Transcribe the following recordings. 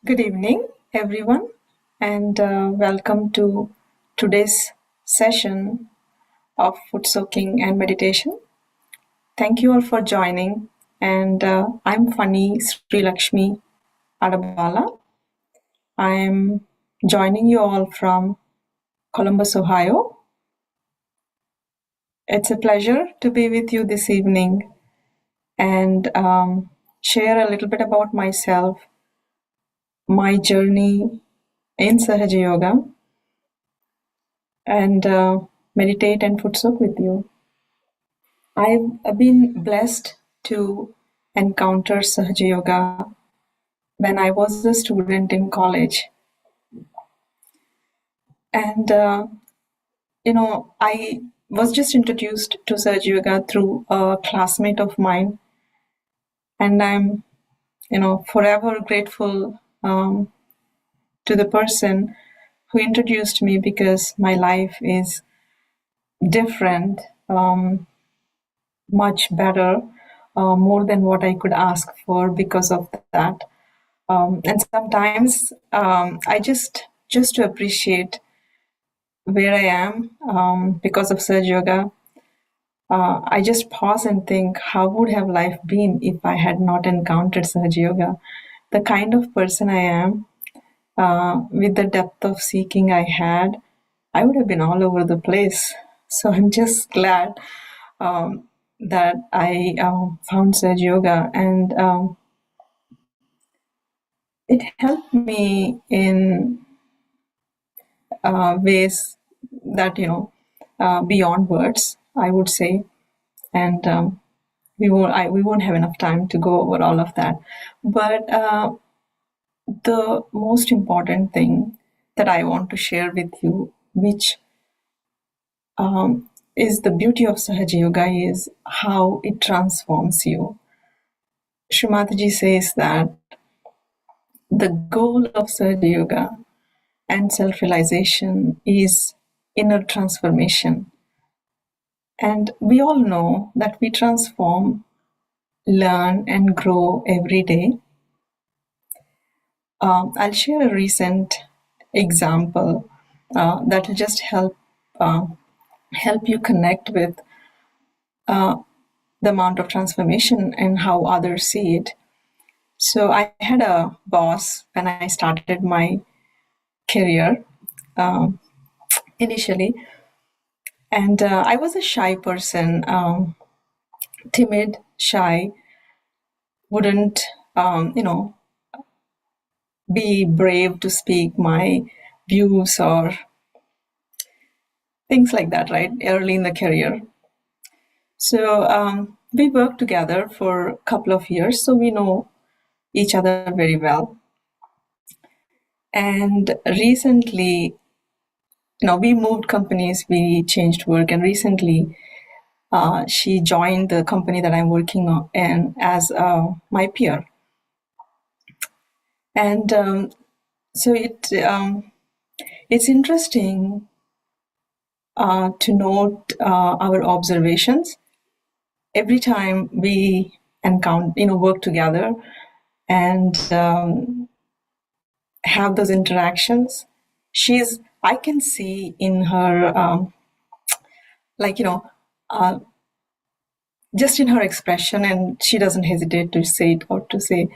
Good evening, everyone, and welcome to today's session of foot soaking and meditation. Thank you all for joining, and I'm Phani Sri Lakshmi Adabala. I am joining you all from Columbus, Ohio. It's a pleasure to be with you this evening and share a little bit about myself, my journey in Sahaja Yoga, and meditate and foot soak with you. I've been blessed to encounter Sahaja Yoga when I was a student in college. And, I was just introduced to Sahaja Yoga through a classmate of mine. And I'm, forever grateful to the person who introduced me because my life is different, much better, more than what I could ask for because of that. And sometimes I just to appreciate where I am because of Sahaja Yoga, I just pause and think, how would have life been if I had not encountered Sahaja Yoga? The kind of person I am, with the depth of seeking I had, I would have been all over the place. So I'm just glad that I found Sahaja Yoga, and it helped me in ways that beyond words, I would say, and we won't have enough time to go over all of that. But the most important thing that I want to share with you, which is the beauty of Sahaja Yoga, is how it transforms you. Srimataji says that the goal of Sahaja Yoga and self-realization is inner transformation. And we all know that we transform, learn, and grow every day. I'll share a recent example that will just help you connect with the amount of transformation and how others see it. So I had a boss when I started my career initially, and I was a shy person, timid, shy, wouldn't, be brave to speak my views or things like that, right? Early in the career. So we worked together for a couple of years, so we know each other very well. And recently, we moved companies, we changed work, and recently she joined the company that I'm working on and as my peer. And so it's interesting to note our observations every time we encounter, work together and have those interactions. I can see in her, like, just in her expression, and she doesn't hesitate to say it or to say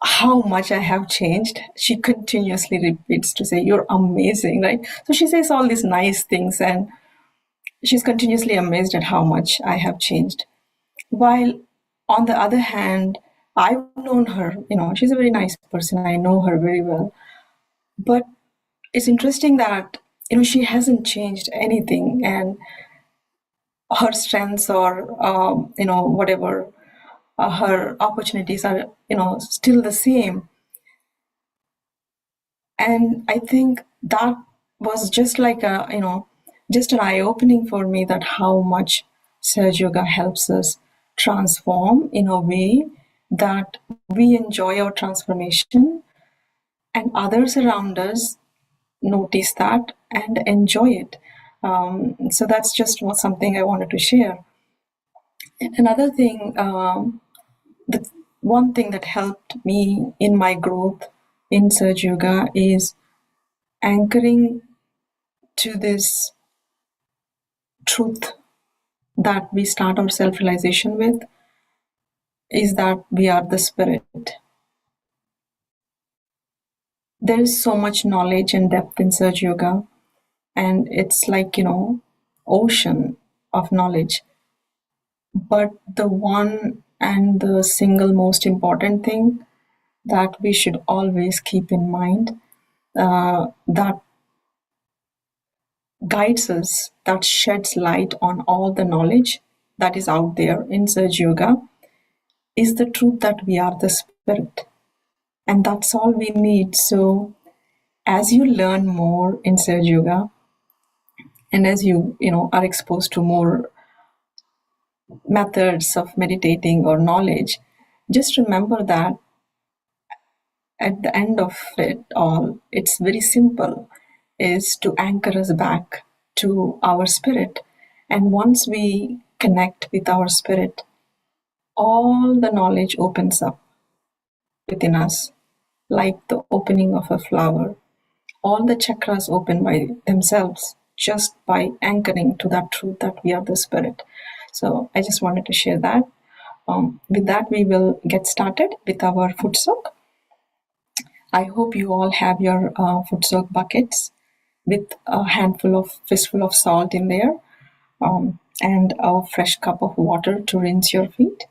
how much I have changed. She continuously repeats to say, "You're amazing," right? So she says all these nice things, and she's continuously amazed at how much I have changed. While on the other hand, I've known her, she's a very nice person. I know her very well. But it's interesting that, she hasn't changed anything, and her strengths or, whatever, her opportunities are, still the same. And I think that was just like just an eye opening for me, that how much Saj Yoga helps us transform in a way that we enjoy our transformation and others around us notice that and enjoy it. So that's just something I wanted to share. Another thing, the one thing that helped me in my growth in Saj Yoga is anchoring to this truth that we start our self realization with, is that we are the spirit. There is so much knowledge and depth in Saj Yoga, and it's like, ocean of knowledge. But the one and the single most important thing that we should always keep in mind, that guides us, that sheds light on all the knowledge that is out there in Saj Yoga, is the truth that we are the spirit. And that's all we need. So as you learn more in Saj Yoga, and as you are exposed to more methods of meditating or knowledge, just remember that at the end of it all, it's very simple, is to anchor us back to our spirit. And once we connect with our spirit, all the knowledge opens up within us, like the opening of a flower. All the chakras open by themselves just by anchoring to that truth that we are the spirit. So I just wanted to share that. With that, we will get started with our Footsoak. I hope you all have your Footsoak buckets with a fistful of salt in there, and a fresh cup of water to rinse your feet.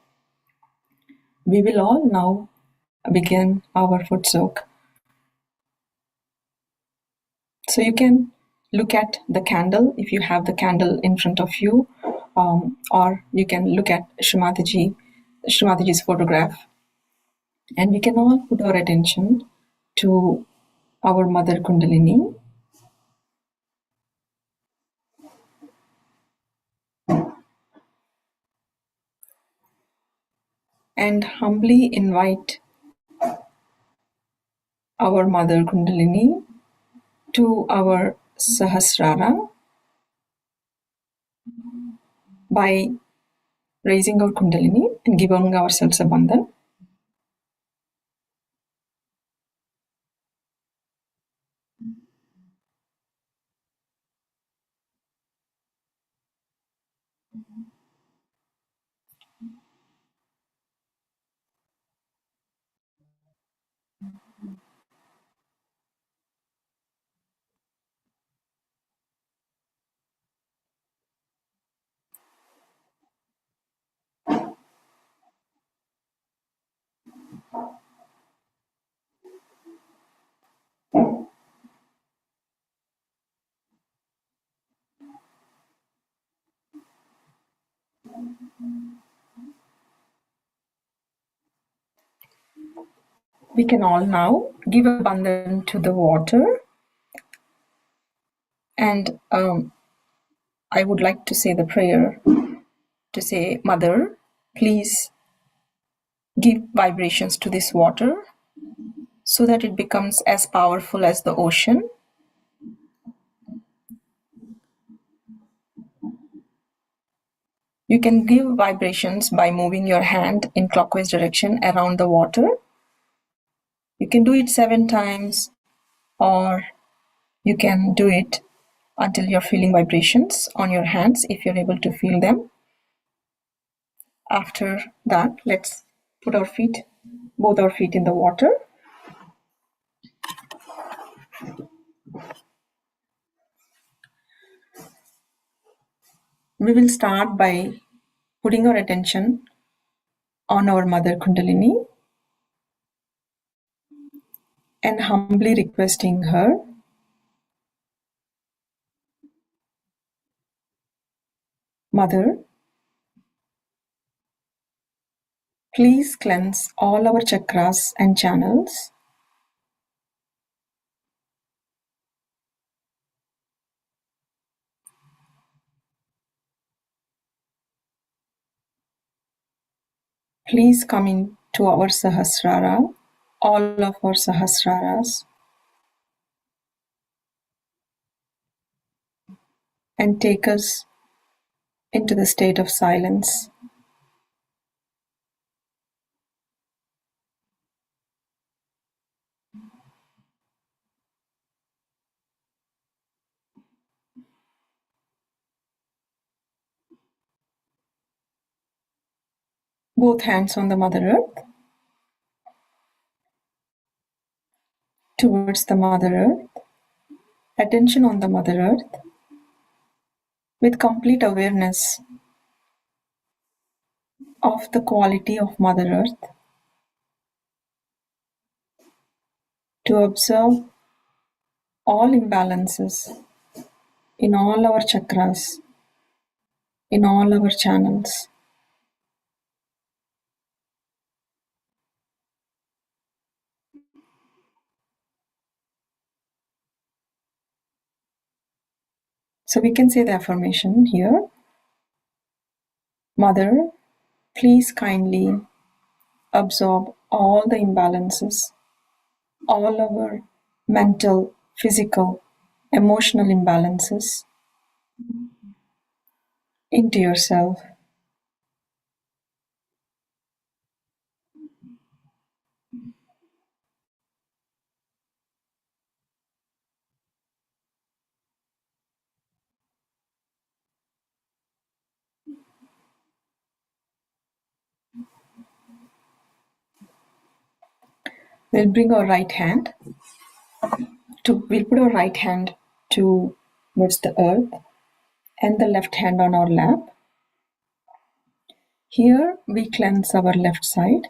We will all now begin our Footsoak. So you can look at the candle if you have the candle in front of you, or you can look at Shrimatiji's photograph, and we can all put our attention to our Mother Kundalini. And humbly invite our Mother Kundalini to our Sahasrara by raising our Kundalini and giving ourselves a bandhan. We can all now give a bandhan to the water, and I would like to say the prayer to say, Mother, please give vibrations to this water so that it becomes as powerful as the ocean. You can give vibrations by moving your hand in clockwise direction around the water. You can do it 7 times, or you can do it until you're feeling vibrations on your hands if you're able to feel them. After that, let's put both our feet in the water. We will start by putting our attention on our Mother Kundalini and humbly requesting her, Mother, please cleanse all our chakras and channels. Please come into our Sahasrara, all of our Sahasraras, and take us into the state of silence. Both hands on the Mother Earth, towards the Mother Earth, attention on the Mother Earth, with complete awareness of the quality of Mother Earth, to observe all imbalances in all our chakras, in all our channels. So we can say the affirmation here. Mother, please kindly absorb all the imbalances, all our mental, physical, emotional imbalances into yourself. We'll bring our right hand we'll put our right hand towards the earth and the left hand on our lap. Here we cleanse our left side.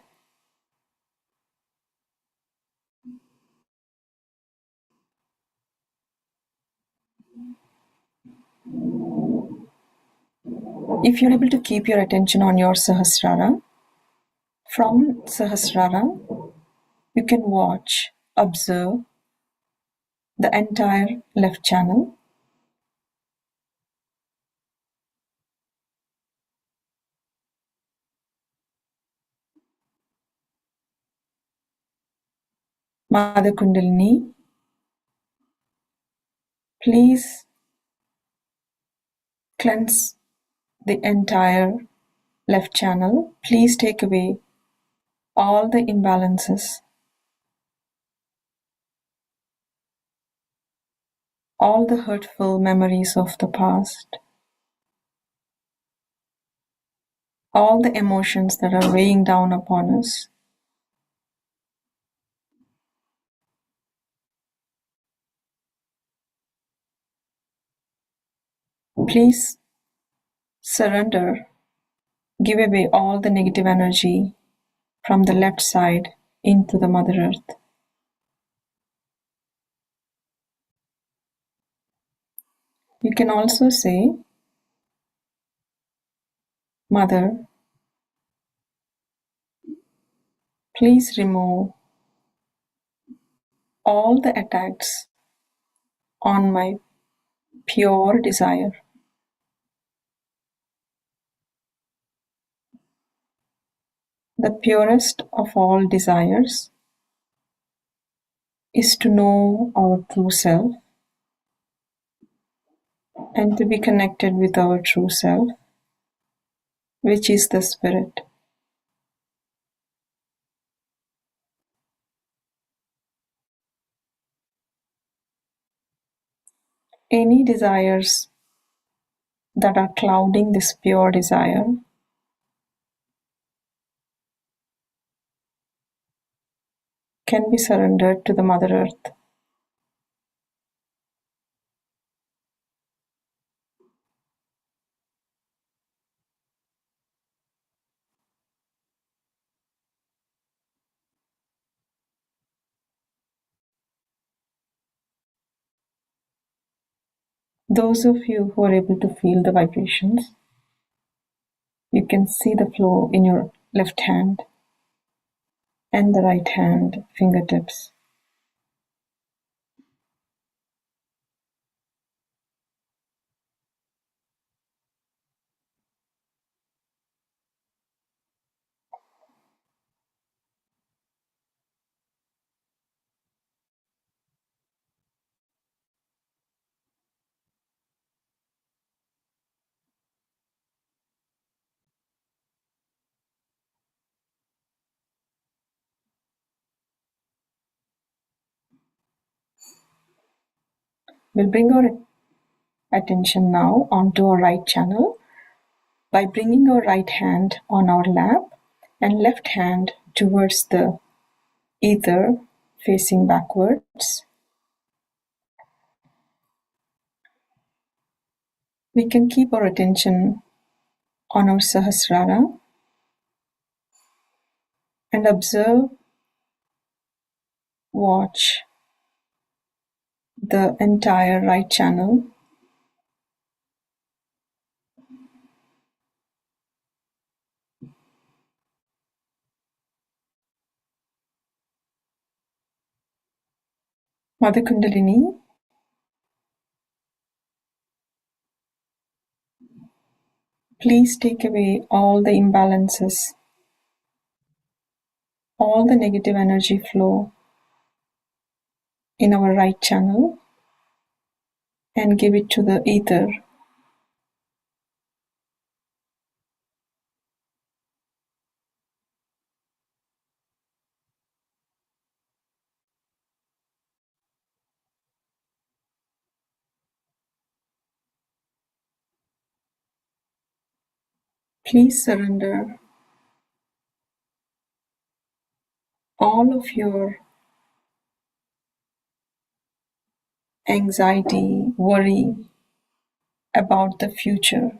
If you're able to keep your attention on your Sahasrara, from Sahasrara, you can observe the entire left channel. Mother Kundalini, please cleanse the entire left channel. Please take away all the imbalances, all the hurtful memories of the past, all the emotions that are weighing down upon us. Please surrender, give away all the negative energy from the left side into the Mother Earth. You can also say, Mother, please remove all the attacks on my pure desire. The purest of all desires is to know our true self and to be connected with our true self, which is the Spirit. Any desires that are clouding this pure desire can be surrendered to the Mother Earth. Those of you who are able to feel the vibrations, you can see the flow in your left hand and the right hand fingertips. We'll bring our attention now onto our right channel by bringing our right hand on our lap and left hand towards the ether facing backwards. We can keep our attention on our Sahasrara and observe, watch the entire right channel. Mother Kundalini, please take away all the imbalances, all the negative energy flow in our right channel and give it to the ether. Please surrender all of your anxiety, worry about the future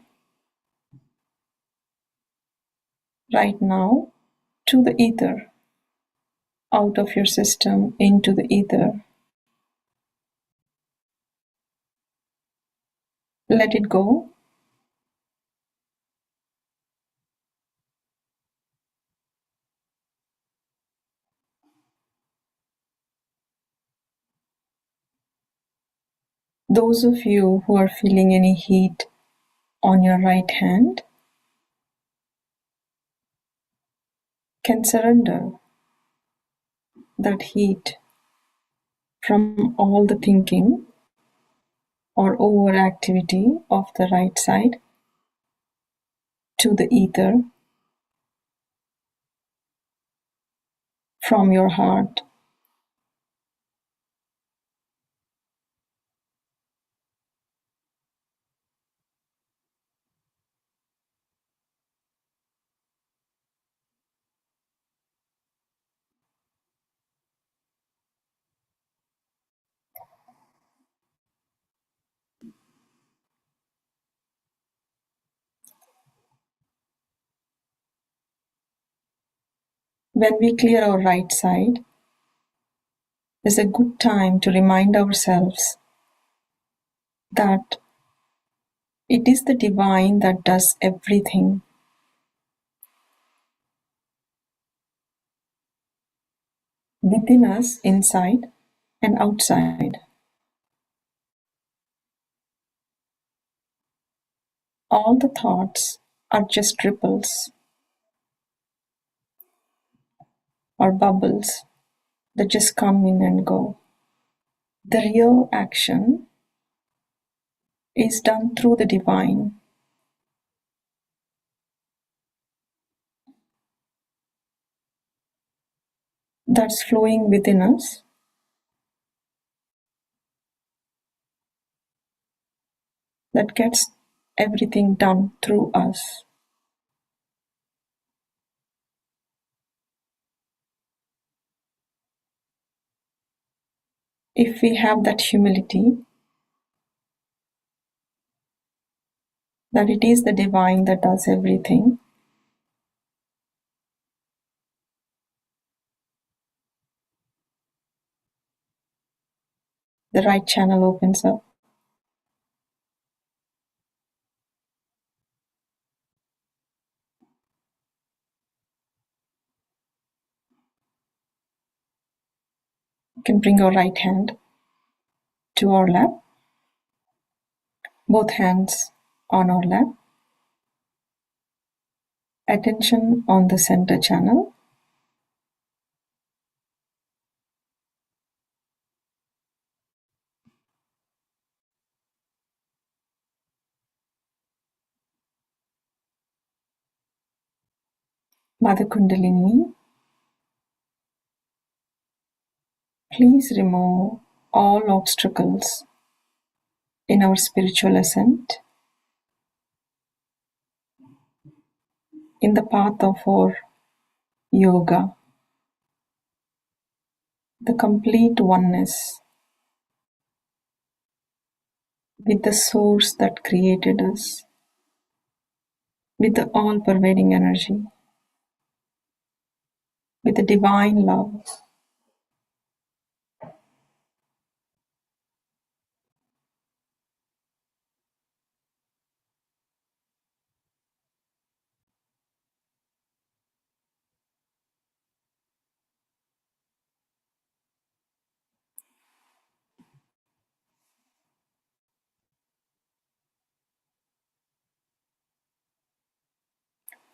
right now to the ether, out of your system into the ether. Let it go. Those of you who are feeling any heat on your right hand can surrender that heat from all the thinking or overactivity of the right side to the ether from your heart. when we clear our right side, is a good time to remind ourselves that it is the divine that does everything. Within us, inside and outside. All the thoughts are just ripples or bubbles that just come in and go. The real action is done through the divine. That's flowing within us. That gets everything done through us. If we have that humility, that it is the divine that does everything, the right channel opens up. We can bring our right hand to our lap, both hands on our lap, attention on the center channel. Mother Kundalini, please remove all obstacles in our spiritual ascent, in the path of our yoga, the complete oneness with the source that created us, with the all-pervading energy, with the divine love.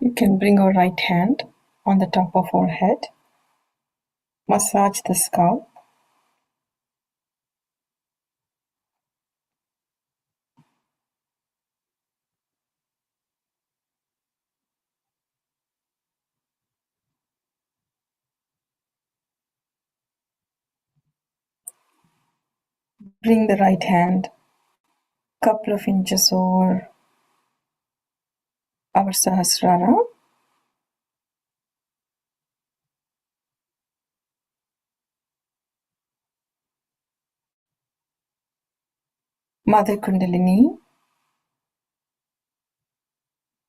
You can bring our right hand on the top of our head, massage the scalp. Bring the right hand a couple of inches over our Sahasrara. Mother Kundalini,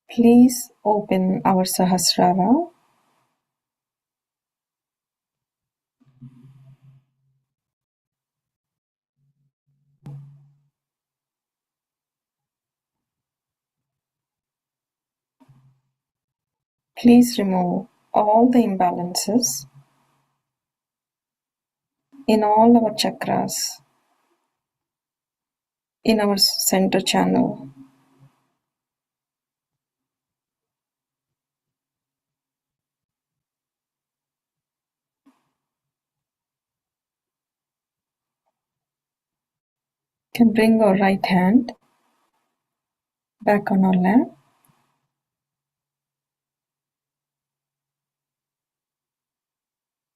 please open our Sahasrara. Please remove all the imbalances in all our chakras, in our center channel. Can bring our right hand back on our lap.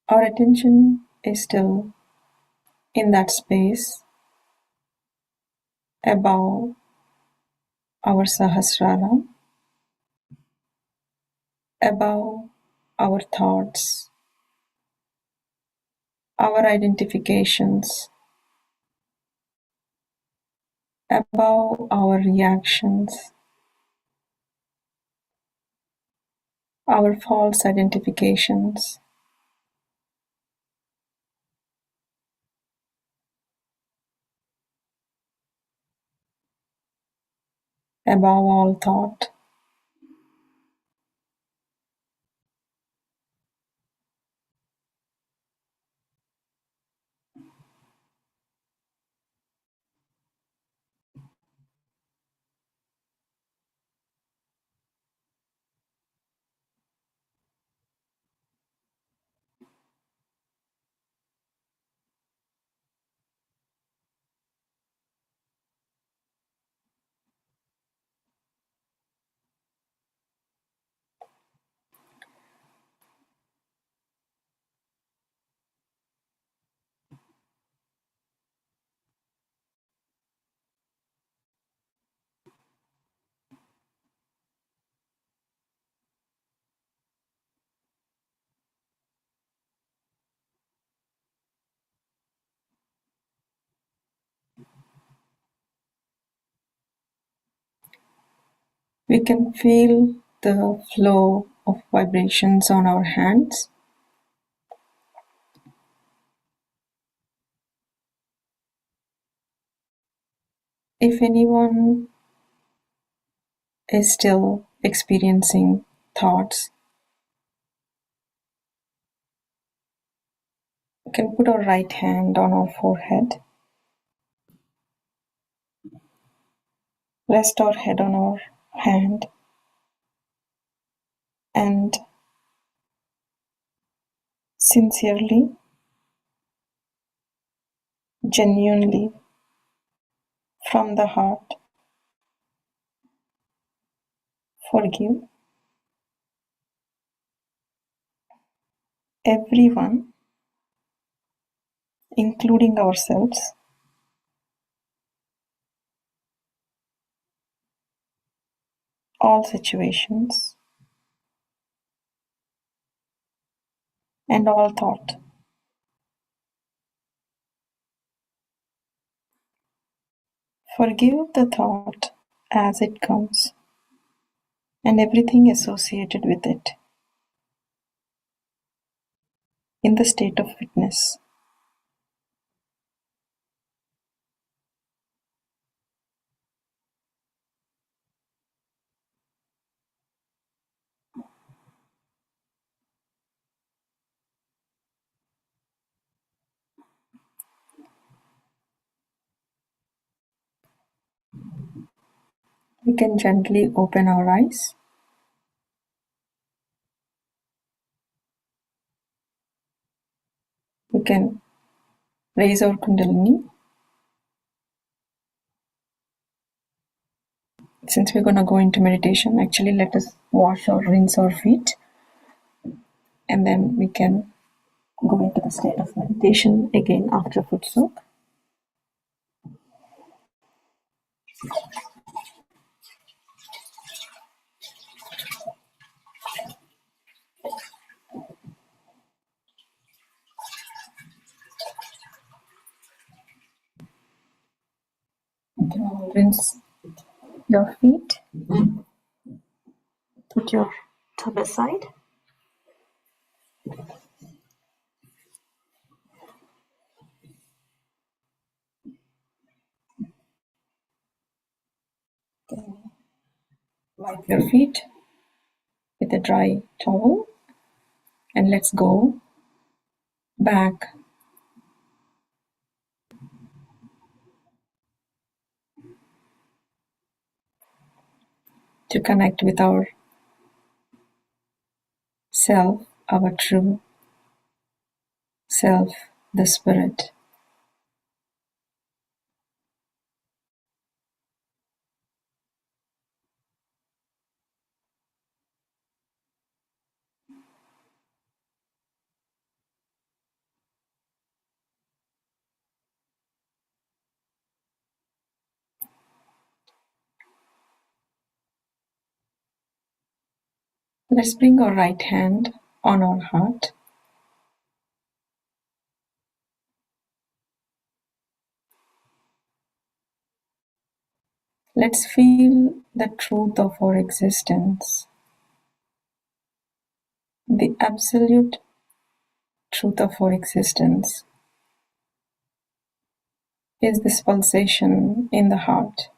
Our attention is still in that space above our Sahasrara, above our thoughts, our identifications, above our reactions, our false identifications. above all thought. We can feel the flow of vibrations on our hands. If anyone is still experiencing thoughts, we can put our right hand on our forehead, rest our head on our hand, and sincerely, genuinely, from the heart, forgive everyone, including ourselves, all situations, and all thought. Forgive the thought as it comes and everything associated with it in the state of witness. We can gently open our eyes. We can raise our Kundalini. Since we're going to go into meditation, actually, let us wash or rinse our feet, and then we can go into the state of meditation again after Footsoak. You can all rinse your feet. Put your tub aside. Wipe your feet with a dry towel, and let's go back to connect with our self, our true self, the spirit. Let's bring our right hand on our heart. Let's feel the truth of our existence, the absolute truth of our existence is this pulsation in the heart.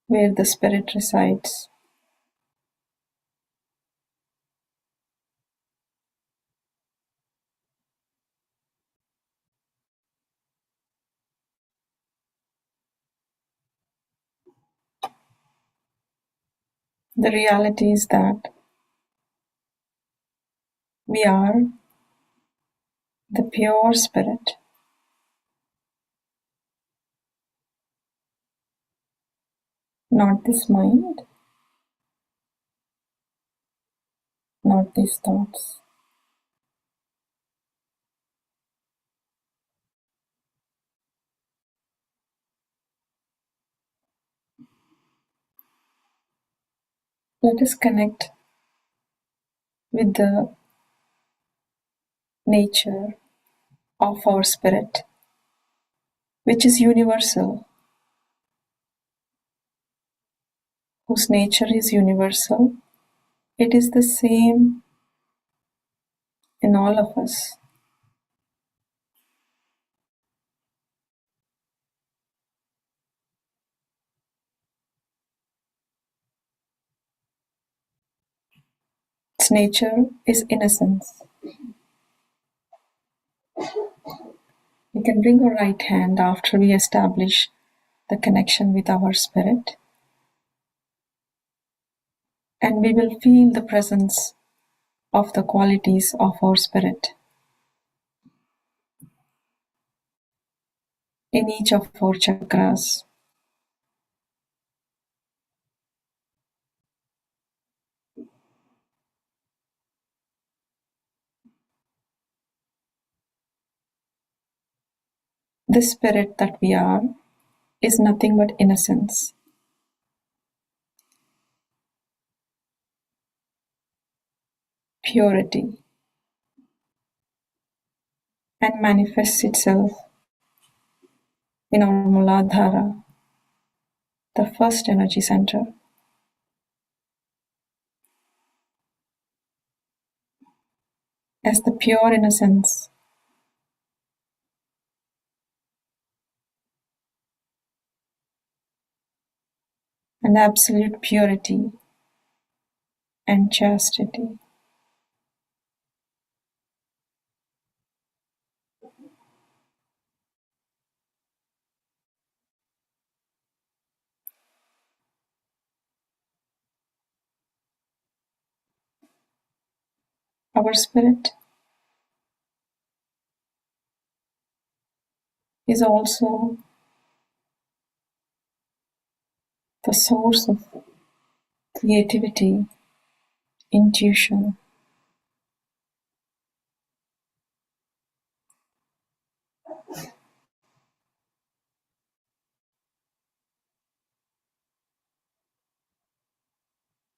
where the spirit resides. The reality is that we are the pure spirit, not this mind, not these thoughts. Let us connect with the nature of our spirit, which is universal, whose nature is universal. It is the same in all of us. Its nature is innocence. We can bring our right hand after we establish the connection with our spirit, and we will feel the presence of the qualities of our spirit in each of our chakras. The spirit that we are is nothing but innocence, purity, and manifests itself in our Muladhara, the first energy center, as the pure innocence and absolute purity and chastity. Our spirit is also the source of creativity, intuition,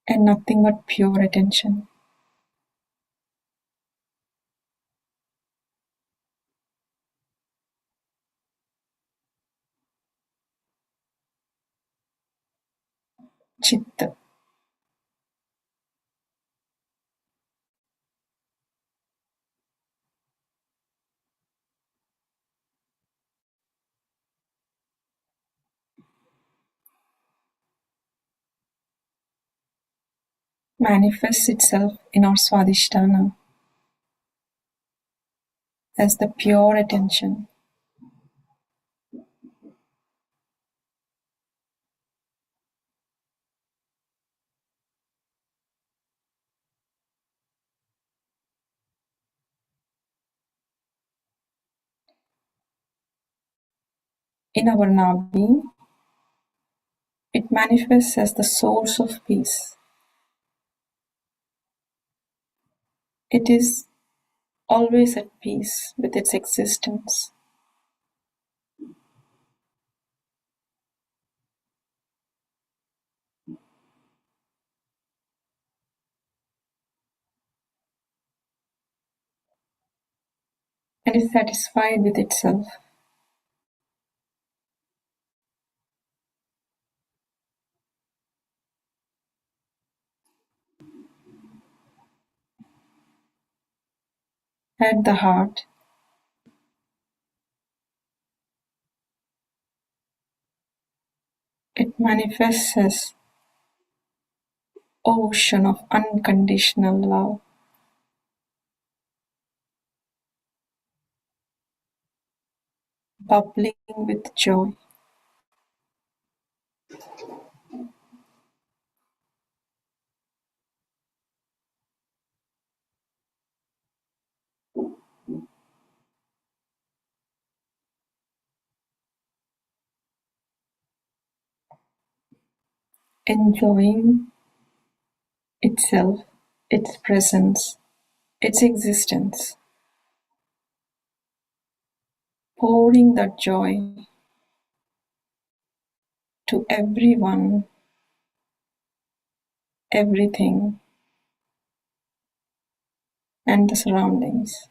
and nothing but pure attention. Chitta manifests itself in our Swadhisthana as the pure attention. In our Nabhi, it manifests as the source of peace. It is always at peace with its existence. And is satisfied with itself. At the heart, it manifests as ocean of unconditional love, bubbling with joy. Enjoying itself, its presence, its existence, pouring that joy to everyone, everything, and the surroundings.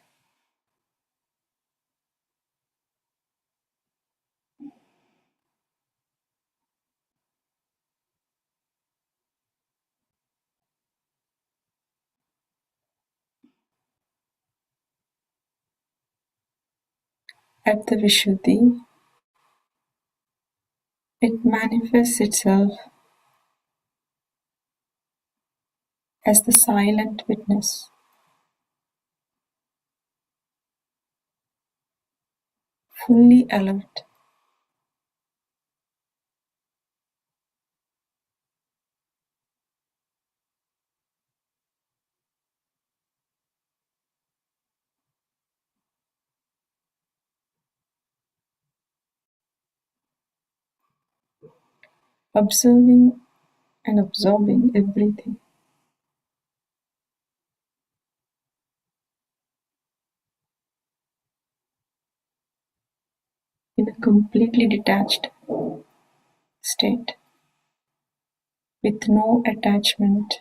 At the Vishuddhi, it manifests itself as the silent witness, fully alert, observing and absorbing everything in a completely detached state, with no attachment.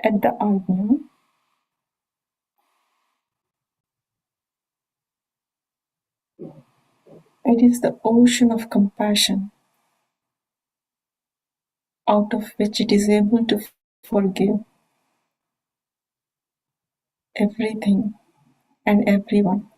At the Ajna, it is the ocean of compassion out of which it is able to forgive everything and everyone.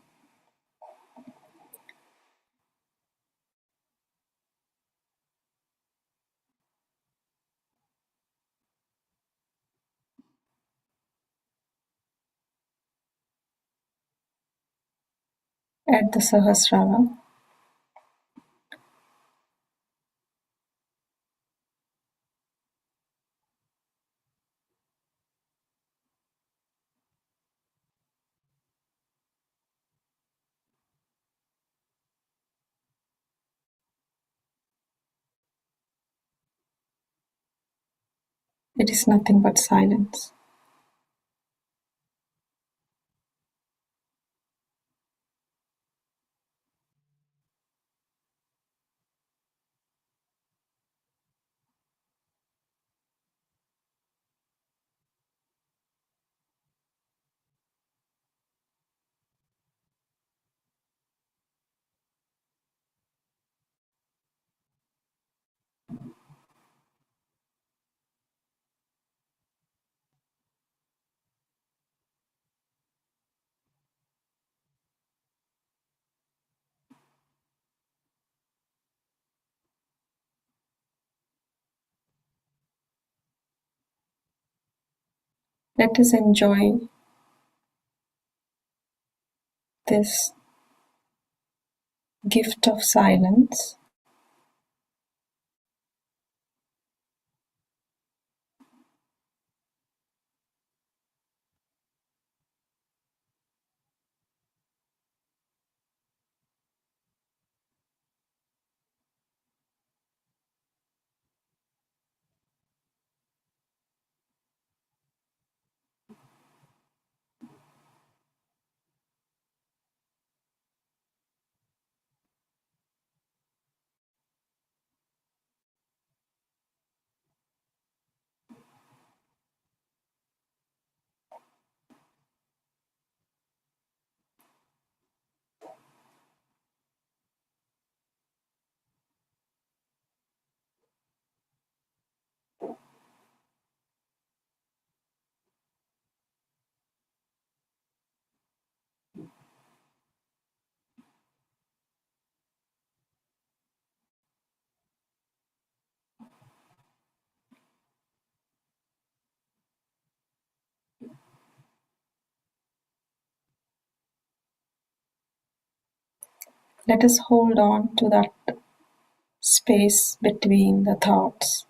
At the Sahasrara, it is nothing but silence. Let us enjoy this gift of silence Let us hold on to that space between the thoughts.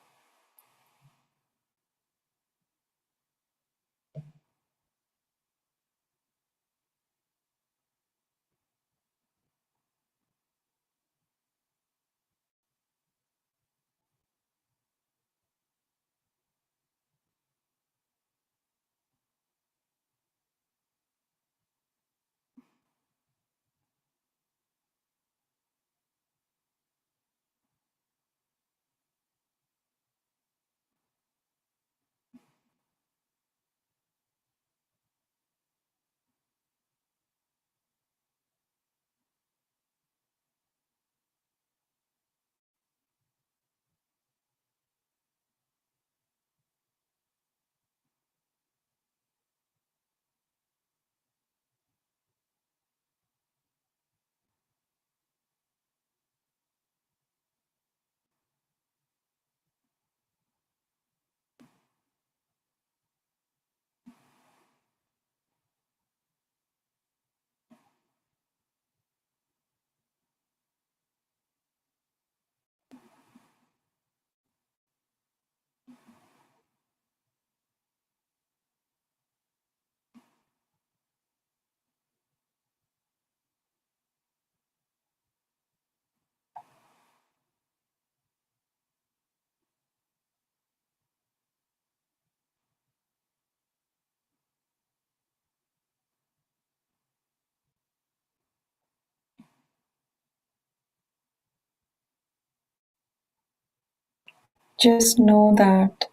Just know that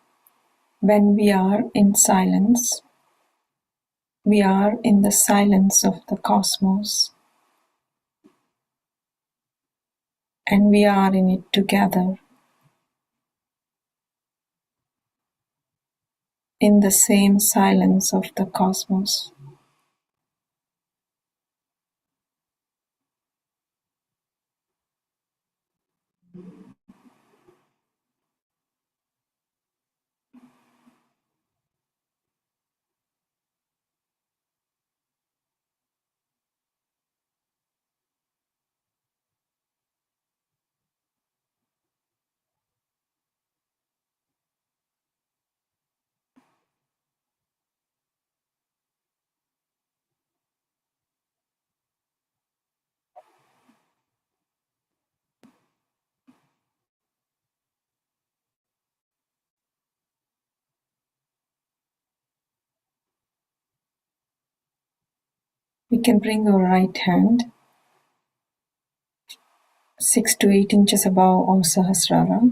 when we are in silence, we are in the silence of the cosmos, and we are in it together, in the same silence of the cosmos. We can bring our right hand 6 to 8 inches above our Sahasrara.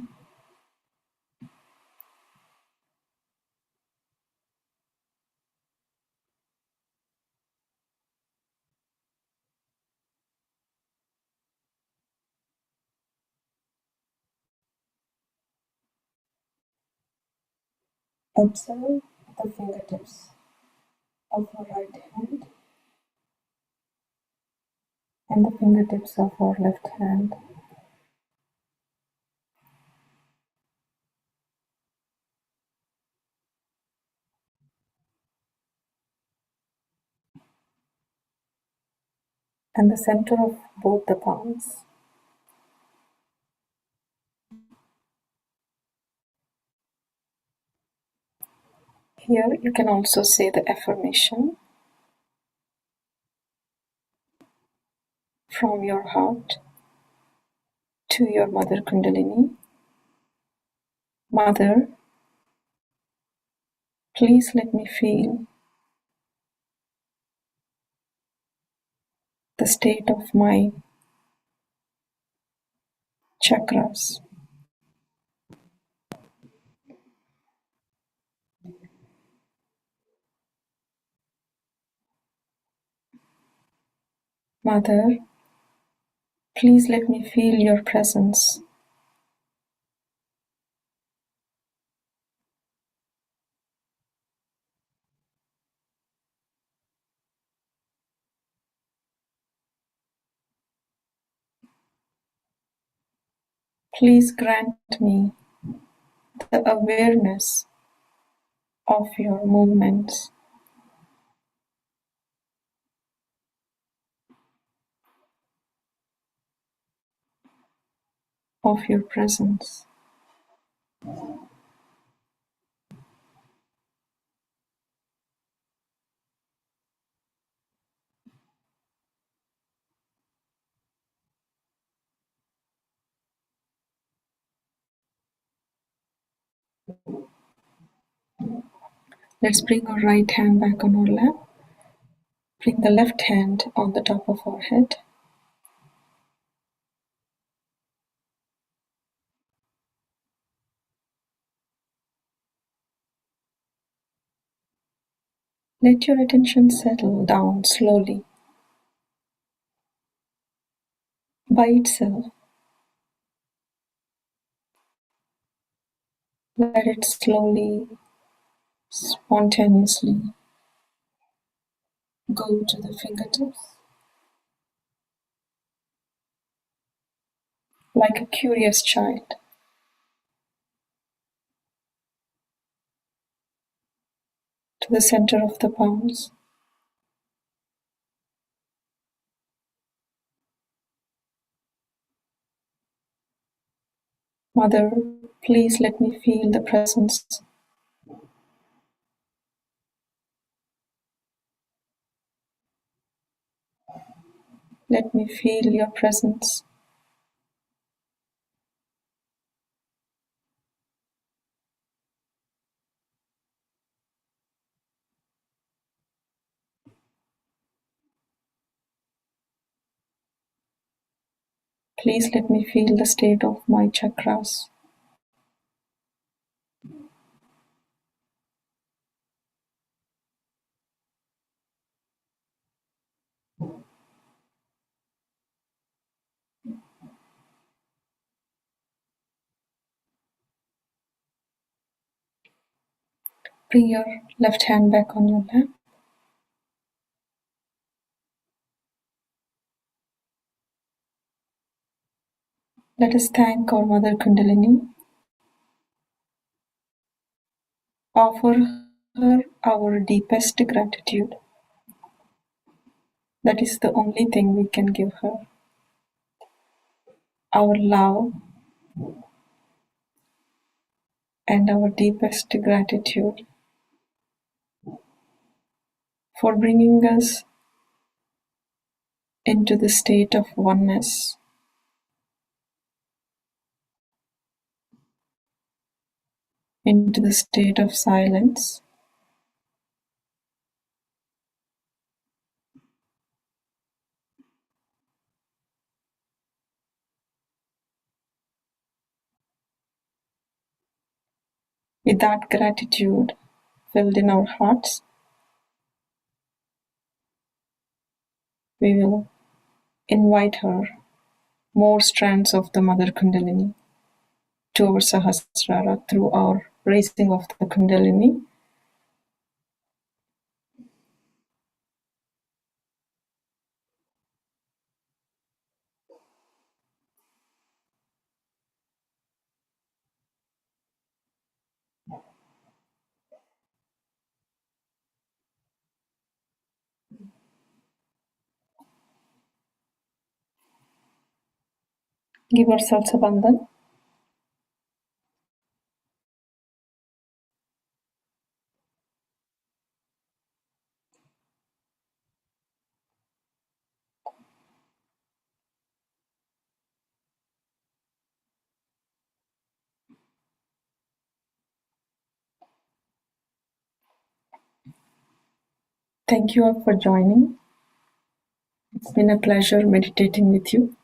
Observe the fingertips of our right hand and the fingertips of our left hand. And the center of both the palms. Here you can also say the affirmation from your heart to your Mother Kundalini. Mother, please let me feel the state of my chakras. Mother, please let me feel your presence. Please grant me the awareness of your movements. of your presence. Let's bring our right hand back on our lap. Bring the left hand on the top of our head. Let your attention settle down slowly by itself. Let it slowly, spontaneously go to the fingertips like a curious child, to the center of the palms. Mother, please let me feel the presence. Let me feel your presence. Please let me feel the state of my chakras. Bring your left hand back on your lap. Let us thank our Mother Kundalini. Offer her our deepest gratitude. That is the only thing we can give her. Our love and our deepest gratitude for bringing us into the state of oneness, into the state of silence, with that gratitude filled in our hearts. We will invite her more strands of the Mother Kundalini to our Sahasrara through our raising of the Kundalini. Give ourselves a bandhan. Thank you all for joining. It's been a pleasure meditating with you.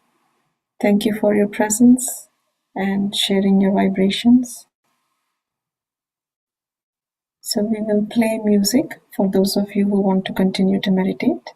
Thank you for your presence and sharing your vibrations. So we will play music for those of you who want to continue to meditate.